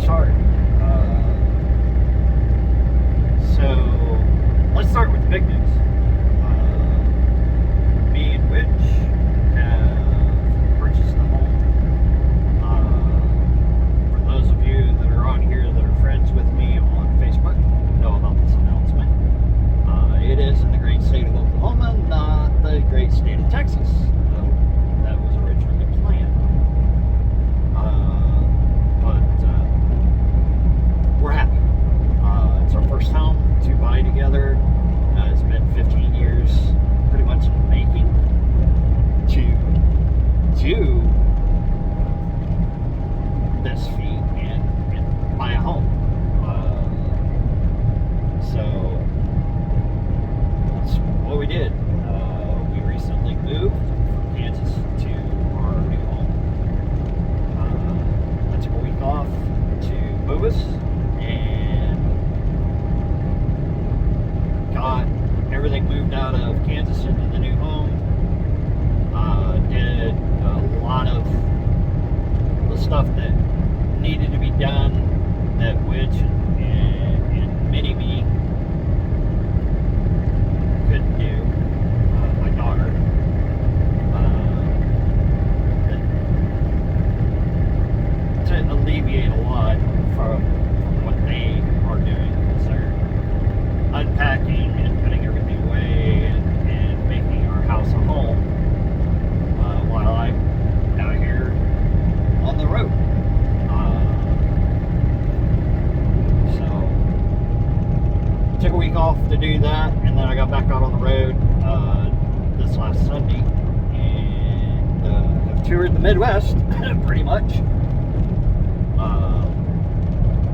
start? So let's start with the big news. Me and Witch have purchased a home. For those of you that are on here that are friends with me on Facebook, know about this announcement. It is in the great state of Oklahoma, not the great state of Texas. That was originally planned. But we're happy. It's our first home to buy together. It's been 15 years pretty much in the making to do this feat and buy a home. So that's what we did. We recently moved from Kansas to our new home. I took a week off to move us and got everything moved out of Kansas into the new home. Did a lot of the stuff that needed to be done that Witch and Mini-Me couldn't do. My daughter. To alleviate a lot from what they are doing, because they're unpacking and putting everything away and making our house a home, while I'm out here on the road. So took a week off to do that, and then I got back out on the road this last Sunday and have toured the Midwest pretty much.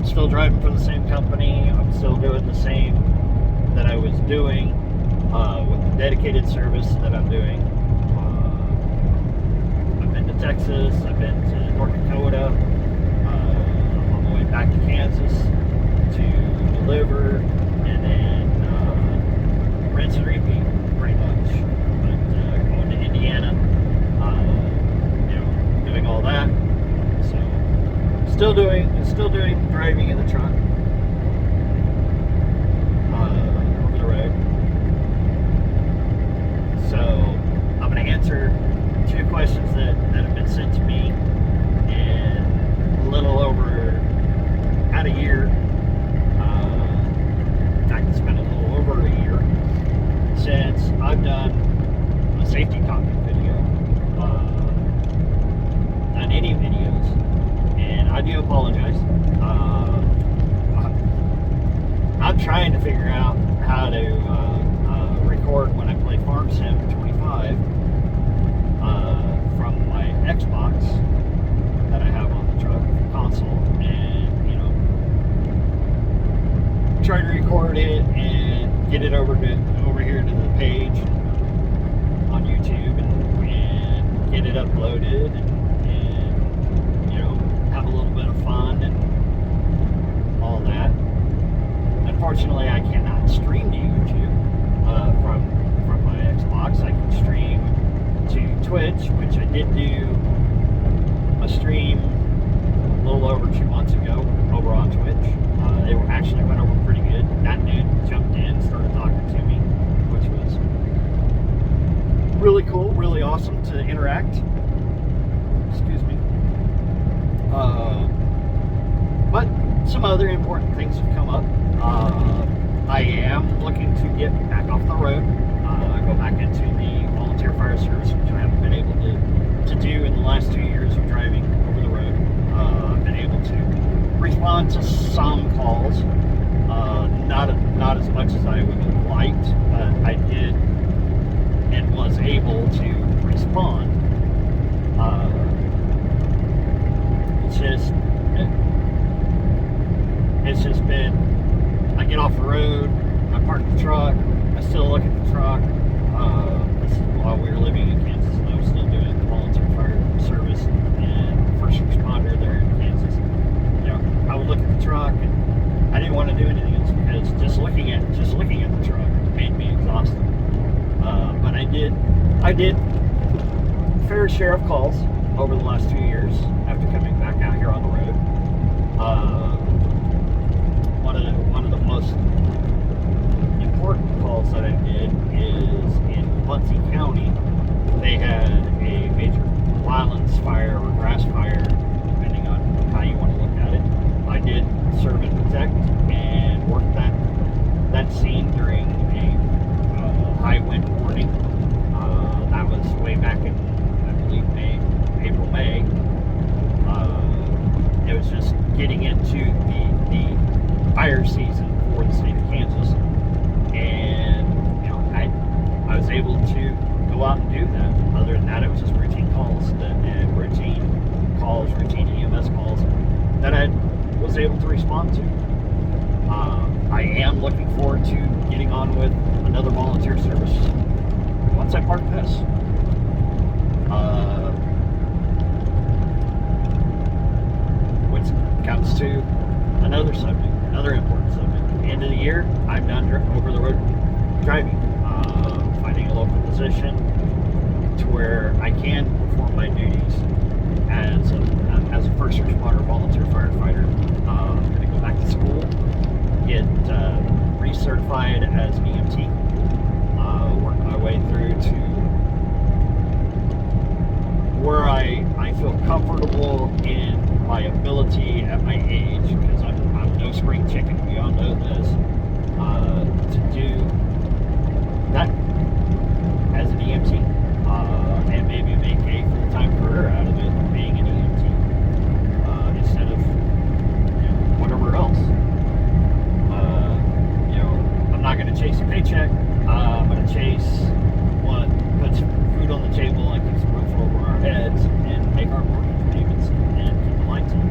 Still driving for the same company. I'm still doing the same that I was doing with the dedicated service that I'm doing. I've been to Texas, I've been to North Dakota, I'm on the way back to Kansas to deliver, and then rinse and repeat pretty much. But going to Indiana, doing all that. So still doing driving in the truck. Over the road. So I'm going to answer two questions that have been sent to me in a little over about a year. In fact, it's been a little over a year since I've done a safety cockpit video, done any videos, and I do apologize. I'm trying to figure out how to record when I play Farm Sim 25 from my Xbox that I have on the truck console, and try to record it and get it over here to the page on YouTube and get it uploaded and have a little bit of fun and all that. Unfortunately, I cannot stream to YouTube from my Xbox. I can stream to Twitch, which I did do a stream a little over 2 months ago over on Twitch. They actually went over pretty good. That dude jumped in, started talking to me, which was really cool, really awesome to interact. Excuse me. But some other important things have come up. I am looking to get back off the road, go back into the volunteer fire service, which I haven't been able to do in the last 2 years of driving over the road. I've been able to respond to some calls, not as much as I would have liked, but I did and was able to respond. It's just been, I get off the road, I park the truck, I still look at the truck. This is while we were living in Kansas, and I was still doing the volunteer fire service and first responder there in Kansas. I would look at the truck, and I didn't want to do anything else because just looking at the truck made me exhausted. But I did a fair share of calls over the last 2 years after coming back out here on the road. was just getting into the fire season for the state of Kansas, and I was able to go out and do that. Other than that, it was just routine calls, routine EMS calls that I was able to respond to. I am looking forward to getting on with another volunteer service once I park this. Which comes to another subject, another important subject. At the end of the year, I'm done over-the-road driving, finding a local position to where I can perform my duties as a first responder volunteer firefighter. I'm going to go back to school, get recertified as an EMT, work my way through to where I feel comfortable in my ability at my age, because I'm no spring chicken, we all know this, to do that as an EMT, and maybe make a full-time career out of it, being an EMT, instead of whatever else. I'm not going to chase a paycheck. I'm going to chase what puts food on the table and keeps a roof over our heads and make our mortgage payments and keep the lights on.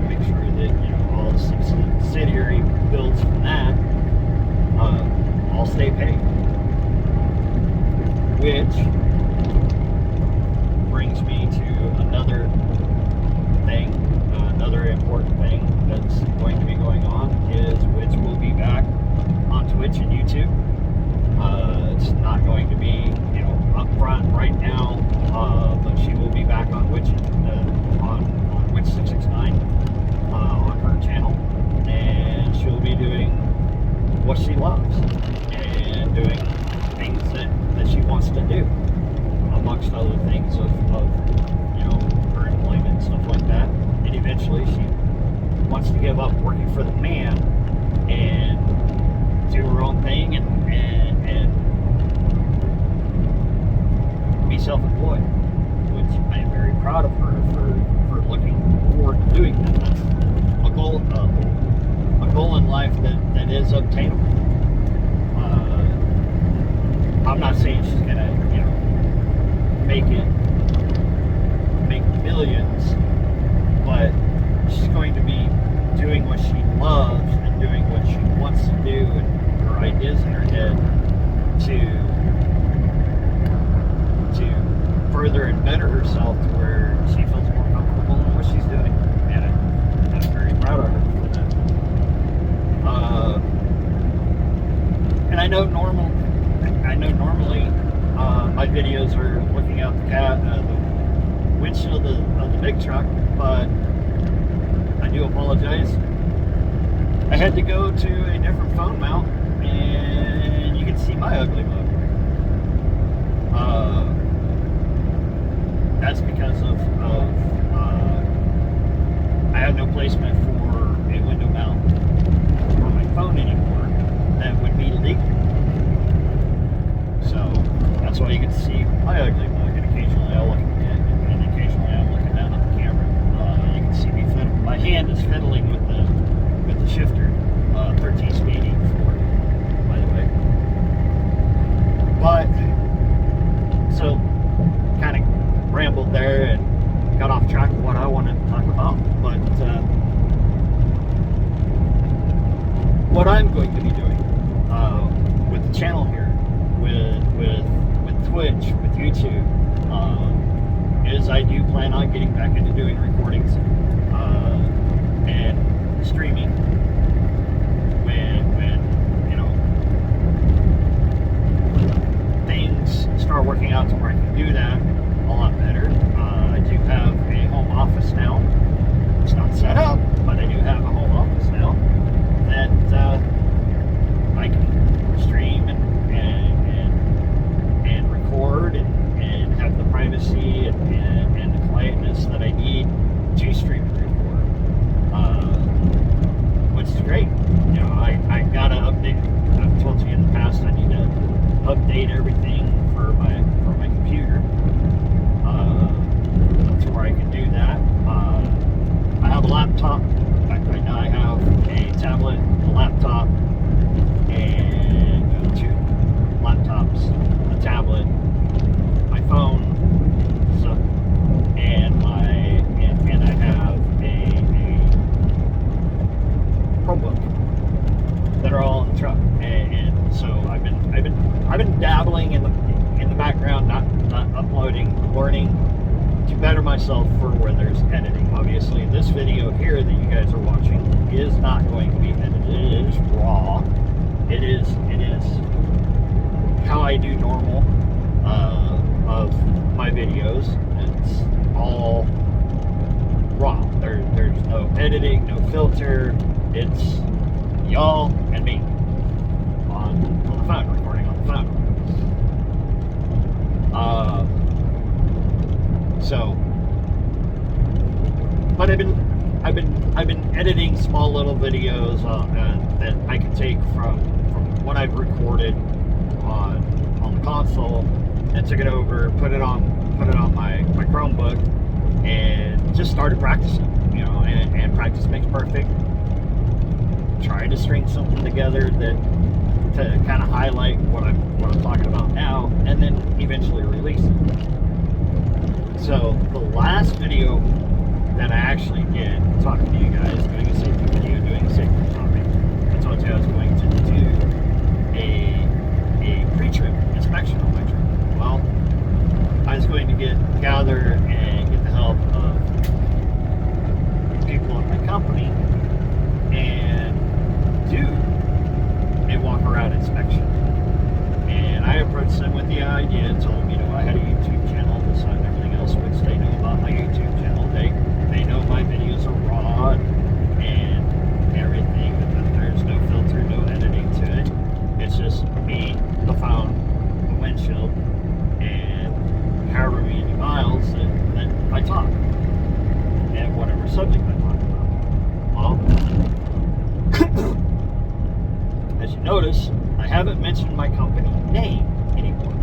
Make sure that all the subsidiary bills from that all stay paid. Which brings me to another thing, another important thing that's going to be going on is Witch will be back on Twitch and YouTube. It's not going to be, up front right now, but she will be back on Witch, on Witch 669, on her channel, and she'll be doing what she loves and doing things that she wants to do, amongst other things of her employment and stuff like that. And eventually she wants to give up working for the man and do her own thing and be self-employed, which I am very proud of her for looking forward to doing that. That's a goal in life that is obtainable. I'm not saying she's gonna, make millions, but she's going to be doing what she loves and doing what she wants to do, and her ideas in her head to further and better herself to where she feels more comfortable in what she's doing. And I'm very proud of her for that. And I know normally my videos are looking out the windshield of the big truck, but I do apologize. I had to go to a different phone mount, and you can see my ugly mug. That's because of I have no placement for a window mount for my phone anymore that would be legal. So that's why you can see my ugly mug, and occasionally I'm looking down at the camera. You can see me fiddling. My hand is fiddling with the shifter, 13-speed E4, by the way. But so kind of rambled there and got off track of what I wanted to talk about. But what I'm going to be doing with the channel here, with Twitch, with YouTube, is I do plan on getting back into doing recordings and streaming when things start working out to where I can do that a lot better. I do have a home office now. It's not set up, but I do have a home office now that laptop. In fact, right now I have a tablet, a laptop, and two laptops, a tablet, my phone, so, and I have a Chromebook that are all in the truck, and so I've been dabbling in the background, not uploading, learning to better myself for when there's editing. Obviously, this video here that you guys are watching is not going to be edited. It is raw. It is how I do normal of my videos. It's all raw. There's no editing, no filter. It's y'all and me on the phone, recording on the phone. But I've been editing small little videos that I can take from what I've recorded on the console and took it over, put it on my Chromebook, and just started practicing. And practice makes perfect. Trying to string something together to kind of highlight what I'm talking about now, and then eventually release it. So the last video that I actually did, talking to you guys, doing a safety video, doing a safety topic, I told you I was going to do a pre-trip inspection on my trip. Well, I was going to gather and get the help of people at my company and do a walk-around inspection. And I approached them with the idea and told them, I had a YouTube channel, this and everything else, which they know about my YouTube channel. They know my videos are raw and everything, but there's no filter, no editing to it. It's just me, the phone, the windshield, and however many miles that I talk, and whatever subject I talk about. Well, as you notice, I haven't mentioned my company name anymore,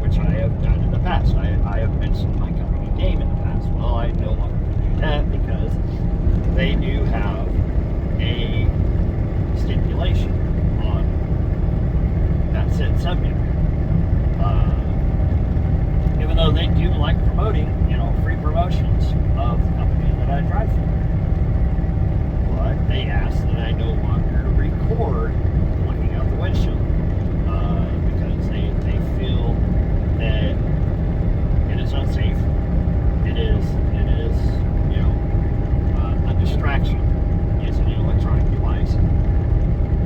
which I have done in the past. I have mentioned my company name in the past. Well, I no longer do that because they do have a stipulation on that said subject. Even though they do like promoting, free promotions of the company that I drive for. But they ask that I no longer record looking out the windshield because they feel that it is unsafe. It is a distraction using an electronic device,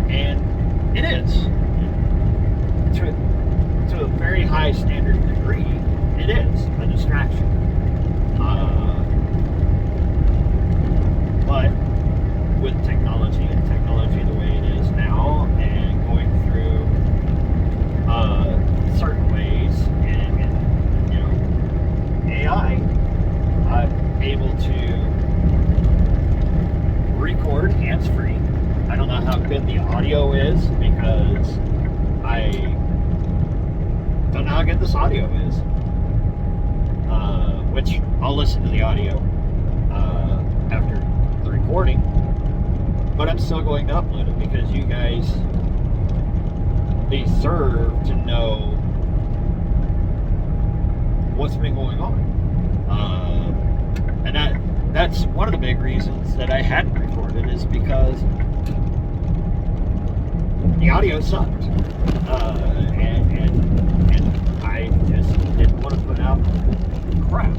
and it is to a very high standard degree. It is a distraction. But with technology the way it is now, and going through certain ways, and AI, I'm able to record hands-free. I don't know how good the audio is because I don't know how good this audio is. Which I'll listen to the audio after the recording, but I'm still going to upload it because you guys deserve to know what's been going on. And that's one of the big reasons that I hadn't recorded, is because the audio sucked. And I just didn't want to put out crap.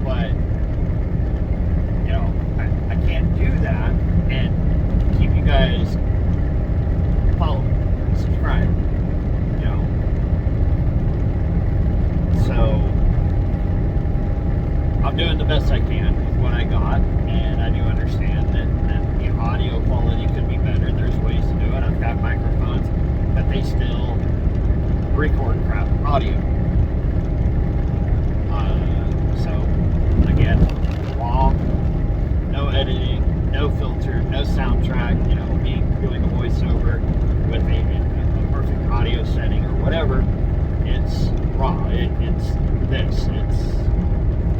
But I can't do that and keep you guys following, subscribe. So I'm doing the best I can with what I got, and I do understand that the audio quality could be better. There's ways to do it. I've got microphones, but they still record crap audio. So again, raw, no editing, no filter, no soundtrack. Me doing a voiceover with a perfect audio setting or whatever. It's raw. It's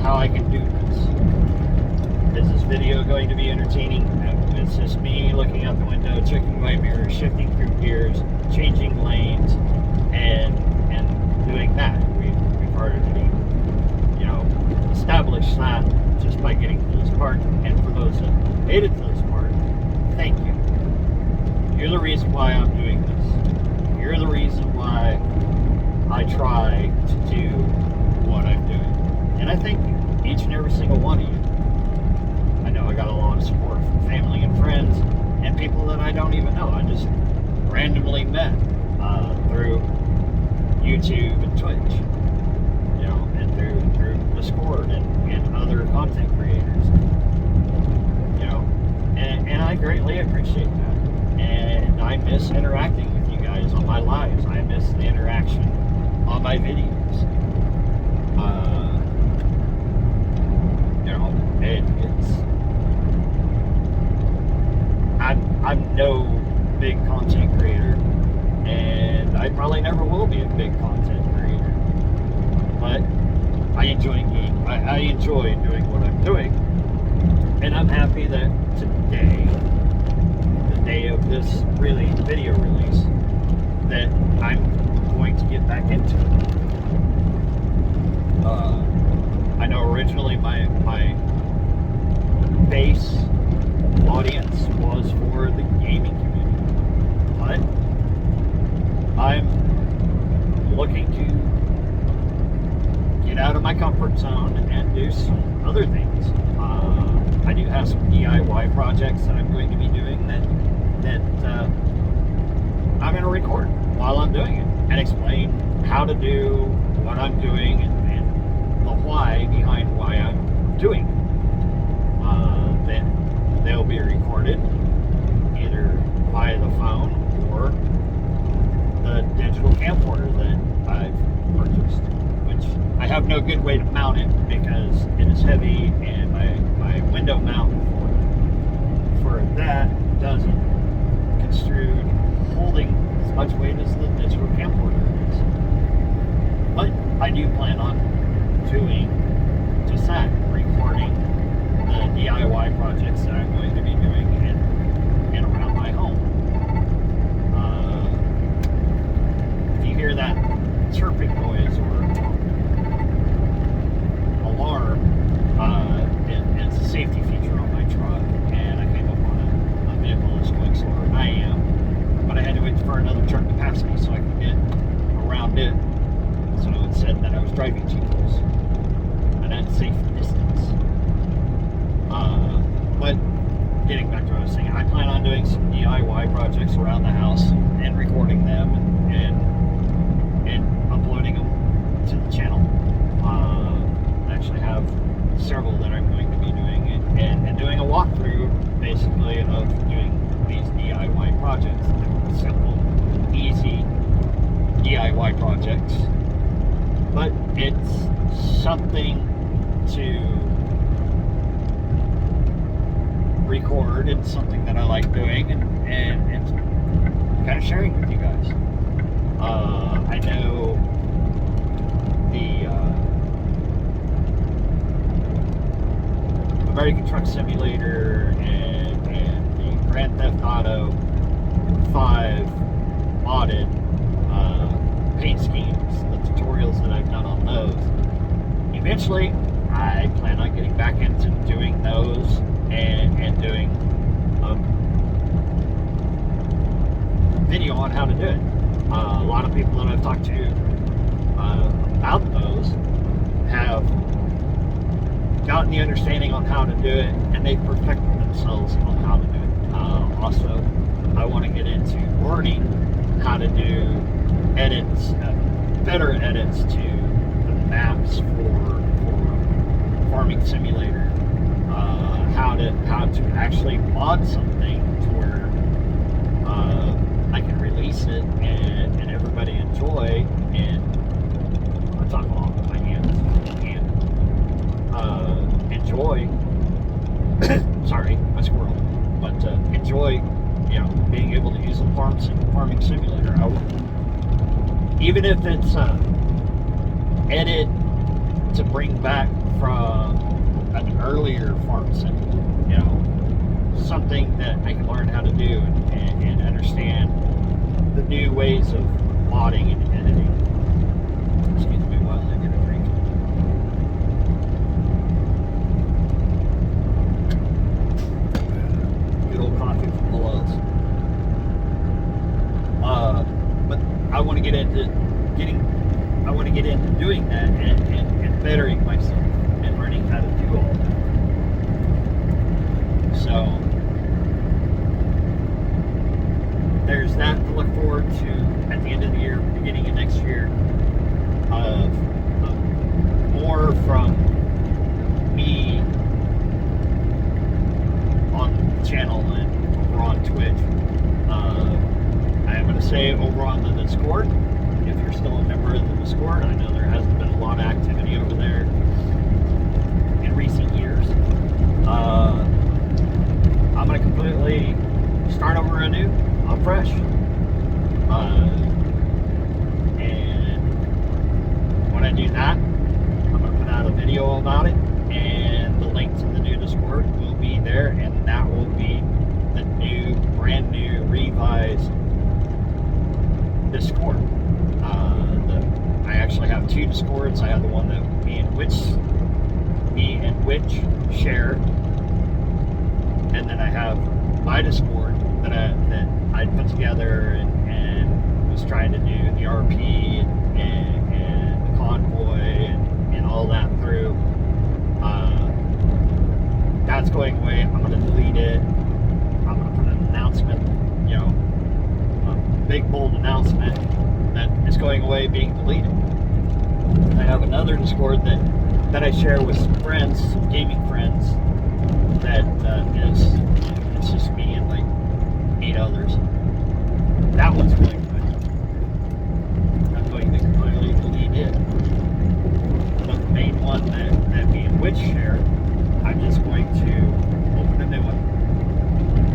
how I can do this. Is this video going to be entertaining? It's just me looking out the window, checking my mirror, shifting through gears, changing lanes, and doing that. We've already, established that just by getting to this part. And for those that made it to this part, thank you. You're the reason why I'm doing this. You're the reason why I try to do what I'm doing. And I thank you, each and every single one of you. I know I got a lot of support from family and friends and people that I don't even know. I just randomly met through YouTube and Twitch, and through Discord and other content creators, and I greatly appreciate that. And I miss interacting with you guys on my lives. I miss the interaction on my videos. I'm no big content creator, and I probably never will be a big content creator. But I enjoy doing what I'm doing, and I'm happy that today, the day of this video release, that I'm going to get back into it. I know originally my base audience was for the gaming community, but I'm looking to get out of my comfort zone and do some other things. I do have some DIY projects that I'm going to be doing that I'm going to record while I'm doing it and explain how to do what I'm doing and the why behind why I'm doing it. Then they'll be recorded either via the phone or the digital camcorder that I've purchased, which I have no good way to mount it because it is heavy, and my window mount for that doesn't construe holding as much weight as the digital camcorder is. But I do plan on doing just that, recording the DIY projects that I'm going to be doing in around my home. If you hear that chirping noise or alarm, it's a safety feature on my truck, and I came up on a vehicle that's going slower than I am, but I had to wait for another truck to pass me so I could get around it. So it said that I was driving too close, and at safe distance. But getting back to what I was saying, I plan on doing some DIY projects around the house and recording them and uploading them to the channel. I actually have several that I'm going to be doing and doing a walkthrough basically of doing these DIY projects. Simple, easy DIY projects. But it's something to record. It's something that I like doing and kind of sharing with you guys. I know the American Truck Simulator and the Grand Theft Auto 5 modded paint schemes, the tutorials that I've done on those. Eventually, I plan on getting back into doing those and doing a video on how to do it. A lot of people that I've talked to about those have gotten the understanding on how to do it, and they've perfected themselves on how to do it. Also, I want to get into learning how to do edits, better edits to the maps for Farming Simulator. How to actually mod something to where I can release it and everybody enjoy, and I'm talking along with my hands and enjoy sorry, my squirrel, but enjoy being able to use the Farming Simulator. Even if it's edit to bring back from an earlier farm sim. You know, something that I can learn how to do and understand the new ways of modding and editing. Excuse me while I get a drink. Good old coffee from the Lowe's. But I want to get into doing that and bettering myself and learning how to do all that. So there's that to look forward to at the end of the year, beginning of next year, of more from me on the channel and over on Twitch. I am going to say over on the Discord, if you're still a member of the Discord, I know there hasn't been a lot of activity over there in recent years. I'm going to completely start over anew. I'm fresh. And when I do that, I'm going to put out a video about it, and the link to the new Discord will be there, and that will be the brand new, revised Discord. I actually have two Discords. I have the one that me and Witch share, and then I have my Discord that I put together and was trying to do the RP and the convoy and all that through. That's going away. I'm going to delete it. I'm going to put an announcement, a big bold announcement that is going away, being deleted. I have another Discord that I share with some friends, some gaming friends, that it's just me and like 8 others. That one's going away. I'm going to completely delete it. But the main one that me and Witch share, I'm just going to open a new one,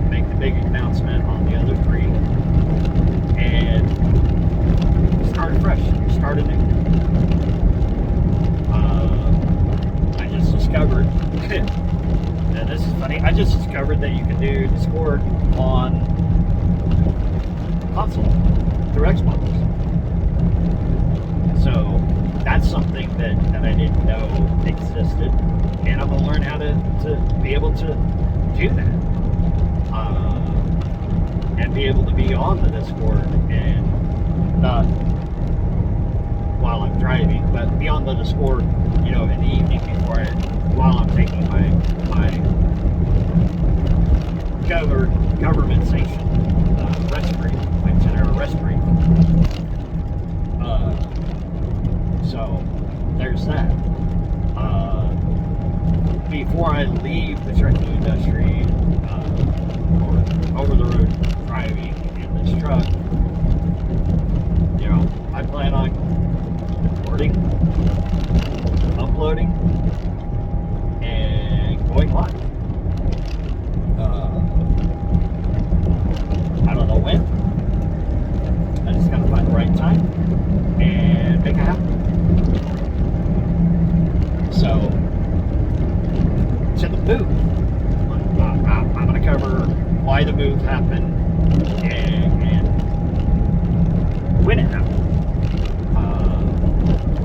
make the big announcement on the other 3, and start fresh, start anew. I just discovered, and this is funny, I just discovered that you can do Discord on console through Xbox. So that's something that I didn't know existed, and I'm gonna learn how to be able to do that, and be able to be on the Discord, and not while I'm driving, but be on the Discord, in the evening while I'm taking my government sanctioned rest break, my 10-hour rest break. So there's that. Before I leave the trucking industry, or over the road driving in this truck, I plan on recording, uploading, and going live. I don't know when. I just gotta find the right time and make it happen. So, to the move. I'm gonna cover why the move happened and when it happened.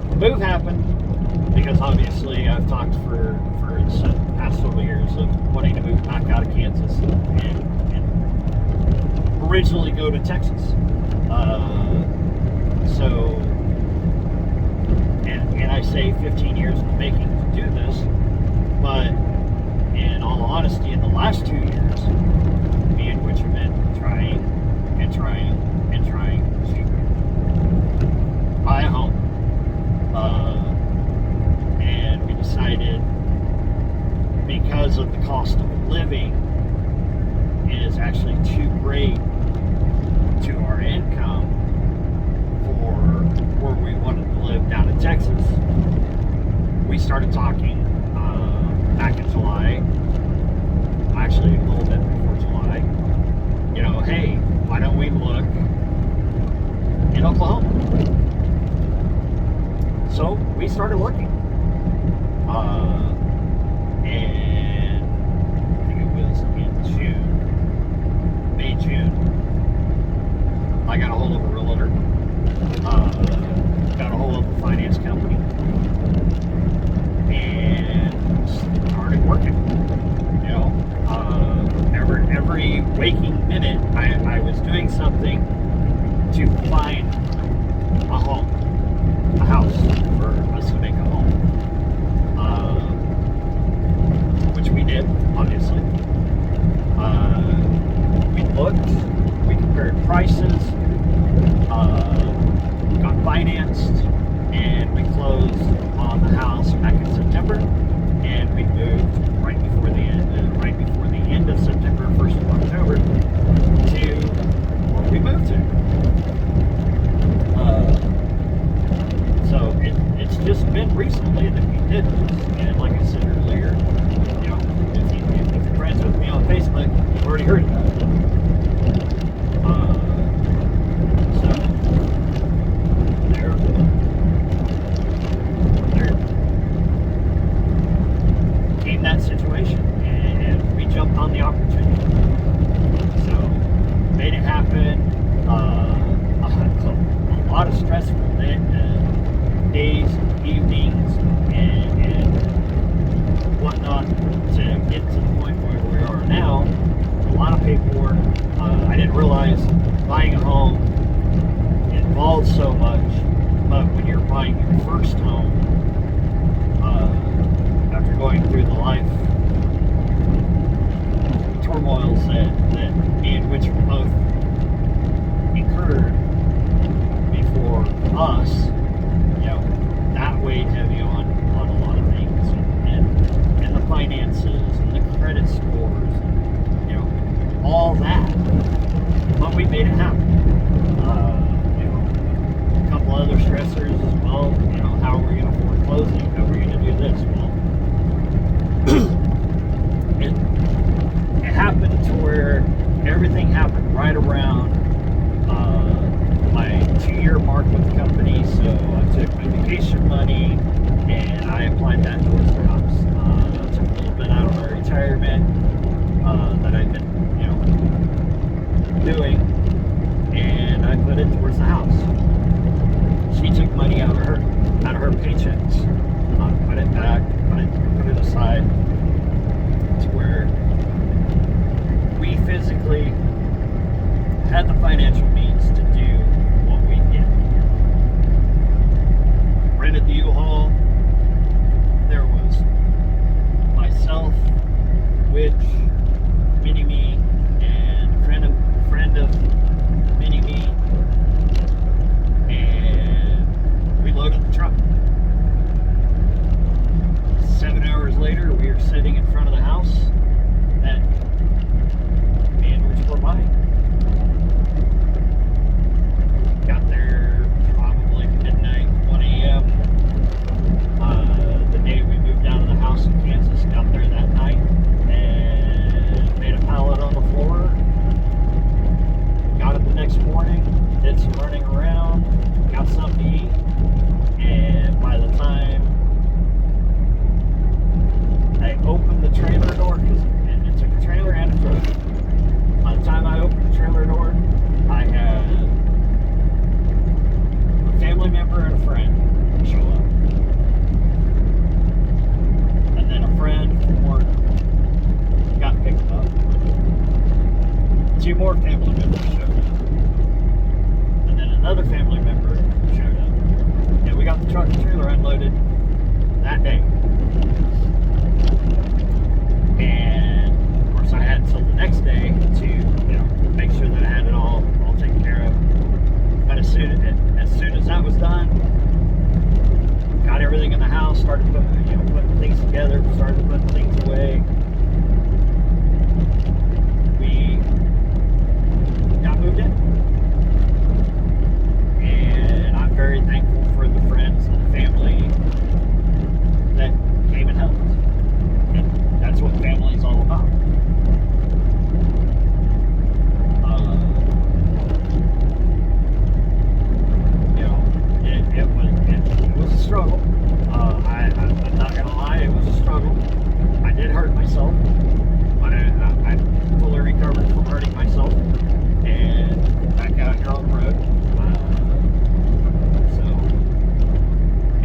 The move happened because obviously I've talked for the past several years of wanting to move back out of Kansas and originally go to Texas. And I say 15 years in the making to do this, but in all honesty, in the last 2 years, me and Witch have been trying to buy a home. And we decided, because of the cost of living is actually too great to our income for where we wanted to live down in Texas, we started talking back in July, actually a little bit before July, hey, why don't we look in Oklahoma? So we started looking, doing something to find a home, a house for us to make a home, which we did, obviously. We looked, we compared prices, got financed, and we closed on the house back in September, and we moved right before the end of September, 1st of October, to where we moved to. So it's just been recently that we did this, and like I said earlier, you know, if you're friends with me on Facebook, you've already heard about it. So there came that situation, and we jumped on the opportunity. So made it happen. A lot of stressful days, evenings, and whatnot to get to the point where we are now. A lot of paperwork. I didn't realize buying a home involves so much, but when you're buying your first home, after going through the life turmoils that me and which both incurred before us, you know, that weighed heavy on a lot of things, and the finances and the credit scores, and, you know, all that. But we made it happen. You know, a couple other stressors as well. You know, how are we going to afford closing? How are we going to do this? Well, it happened to where everything happened right around my 2-year mark with the company. So I took my vacation money and I applied that towards the house. I took a little bit out of my retirement that I've been, you know, doing, and I put it towards the house. She took money out of her paychecks, put it back, put it aside to where we physically had the financial means to do what we did. Rented the U-Haul. There was myself, which Mini-Me, and a friend of Mini-Me, and we loaded the truck. 7 hours later, we were sitting in front of the house that me and Rich were buying. Got there probably midnight, 1 a.m. The day we moved out of the house in Kansas, got there that night and made a pallet on the floor. Got up the next morning, did some running around, got something to eat, and by the time I opened the trailer door, because it took a trailer and a truck. By the time I opened the trailer door, I had a family member and a friend show up. And then a friend from work got picked up. 2 more family members showed up. And then another family member showed up. And we got the truck and trailer unloaded that day. And of course I had until the next day to, you know, make sure that I had it all taken care of. But as soon as that was done, got everything in the house, started putting things together, started putting things away. We got moved in. And I'm very thankful for the friends and the family that came and helped. And that's what family is all about. You know, it was a struggle. I'm not gonna lie, it was a struggle. I did hurt myself, but I fully recovered from hurting myself and back out here on the road. So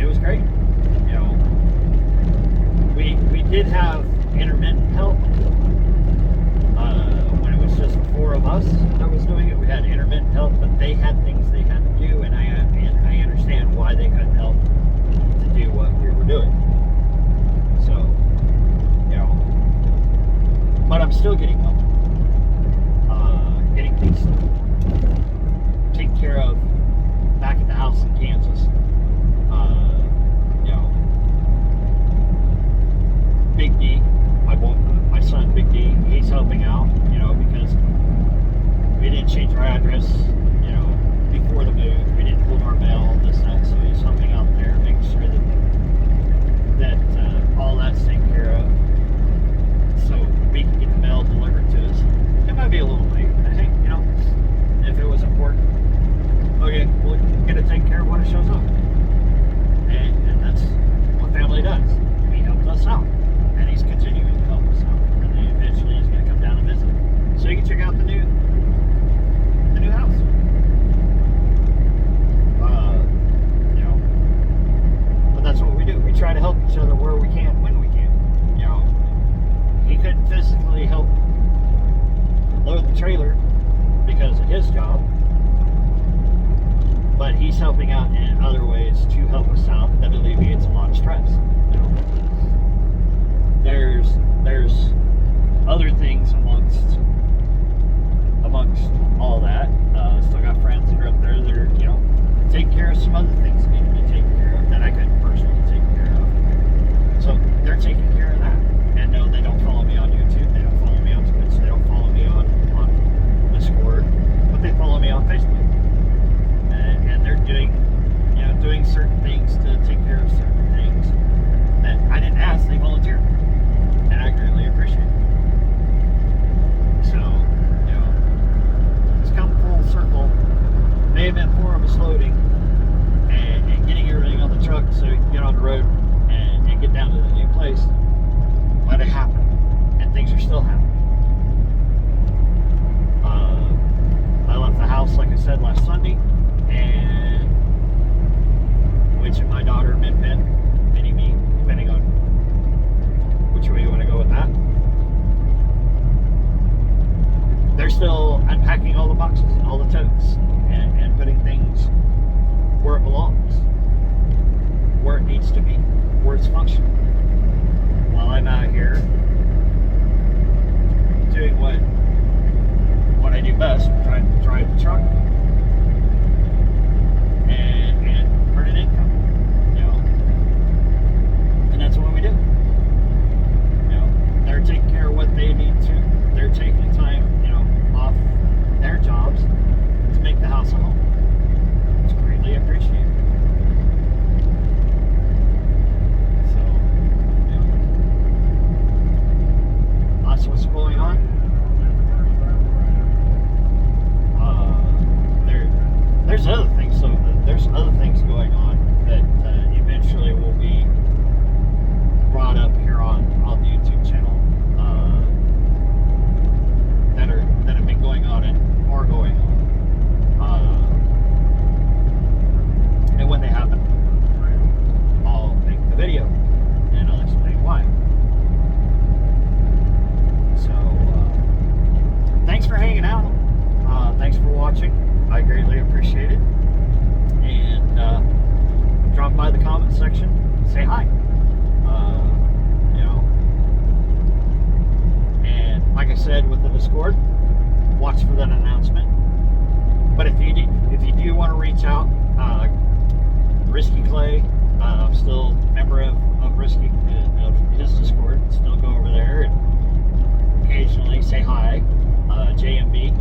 it was great. You know, we did have intermittent help when it was just the 4 four of us that was doing it. We had intermittent help, but they had things they had to do, and I understand why they couldn't help to do what we were doing. So, you know, but I'm still getting help, getting things taken care of back at the house in Kansas. You know, Big D, my son Big D, he's helping out, you know, because we didn't change our address, you know, before the move. We didn't hold our mail, this, that, so he's helping out there, making sure that all that's taken care of, so we can get the mail delivered to us. It might be a little late. I think, you know, if it was important, okay, we'll get it taken care of when it shows up. And that's what family does. He helped us out, and he's continuing to help us out. And then eventually he's going to come down and visit, so you can check out the new house. You know, but that's what we do. We try to help each other where we can, when we can. You know, he couldn't physically help load the trailer because of his job, but he's helping out in other ways to help us out that alleviates a lot of stress. You know, there's other things amongst all that. Still got friends that are up there that are, you know, taking care of some other things that need to be taken care of that I couldn't personally take care of. So they're taking care of that. And no, they don't follow me on YouTube. They don't follow me on Twitch. They don't follow me on Discord, but they follow me on Facebook. And they're doing certain things to take care of certain things that I didn't ask. They volunteered, and I greatly appreciate it. So, you know, it's come full circle. May have been 4 of us loading and getting everything on the truck so we can get on the road and get down to the new place, but it happened, and things are still happening. I left the house, like I said, last Sunday, and which of my daughter, Min-Pin, Mini-Me, depending on which way you want to go with that. They're still unpacking all the boxes and all the totes and putting things where it belongs, where it needs to be, where it's functional. While I'm out here doing what I do best, trying to drive the truck and earn an income, you know. And that's what we do. You know, they're taking care of what they need to. They're taking time, you know, off their jobs to make the house a home. It's greatly appreciated. So, you know, that's what's going on. There's other things. So there's other things going on that eventually will be brought up here on the YouTube channel that have been going on and are going on. And when they happen, I'll make the video and I'll explain why. So thanks for hanging out. Thanks for watching. I greatly appreciate it. And drop by the comment section, say hi. You know, and like I said with the Discord, watch for that announcement. But if you do want to reach out, Risky Clay, I'm still a member of Risky, of his Discord. Still go over there and occasionally say hi. JMB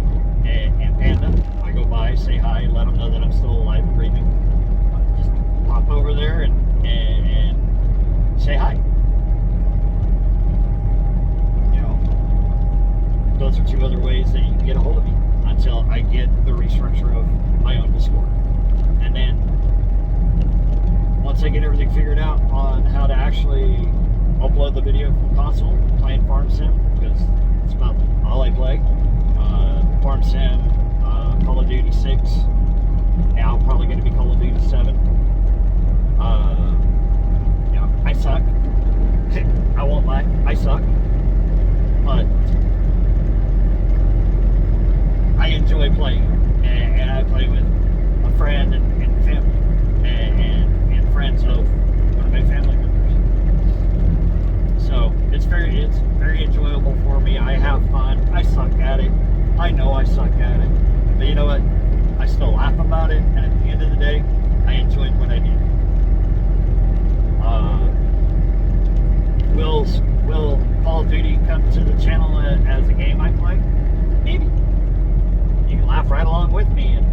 and Panda, I go by, say hi, let them know that I'm still alive and breathing. Just pop over there and say hi. You know, those are 2 other ways that you can get a hold of me until I get the restructure of my own Discord. And then once I get everything figured out on how to actually upload the video from console, playing Farm Sim, because it's about all I play. Farm Sim, Call of Duty 6, now probably going to be Call of Duty 7. You know, I suck. I won't lie, I suck. But enjoy playing, and I play with a friend and family, and friends of one of my family members. So it's very enjoyable for me. I have fun. I suck at it. I know I suck at it, but you know what? I still laugh about it, and at the end of the day, I enjoyed what I did. Will Call of Duty come to the channel as a game I play? Maybe. You can laugh right along with me and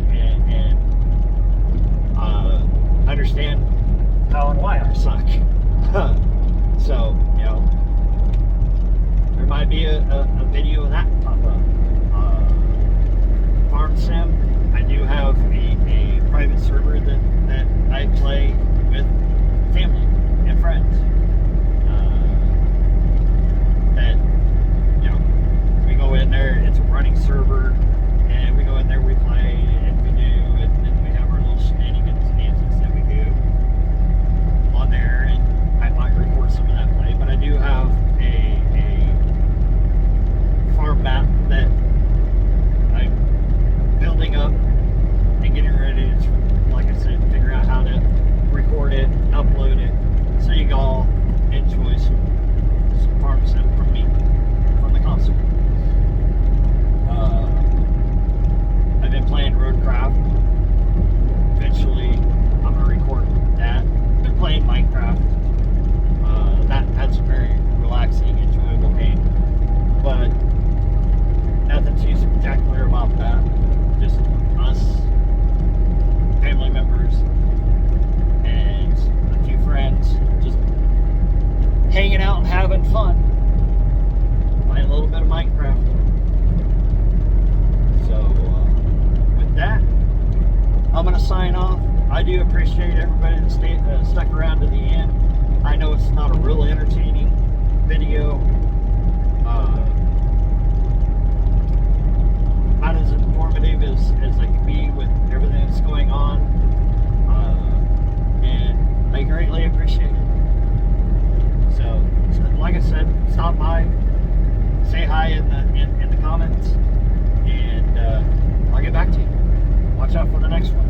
understand how and why I suck. So, you know, there might be a video of that pop up. Farm Sim, I do have a private server that I play with family and friends. That, you know, we go in there, it's a running server, and we go in there, we play, and we do, and we have our little shenanigans and antics that we do on there, and I might record some of that play, but I do have a farm map that I'm building up and getting ready to, like I said, figure out how to record it, upload it, so you all enjoy some Farm Sim from me, from the console. I've been playing Roadcraft. Eventually, I'm going to record that. I've been playing Minecraft. That's a very relaxing, enjoyable game. But nothing too spectacular about that. Just us, family members, and a few friends, just hanging out and having fun, playing a little bit of Minecraft. So with that, I'm gonna sign off. I do appreciate everybody that stuck around to the end. I know it's not a real entertaining video, not as informative as I can be with everything that's going on, and I greatly appreciate it. So, like I said, stop by, say hi in the comments, and I'll get back to you. Watch out for the next one.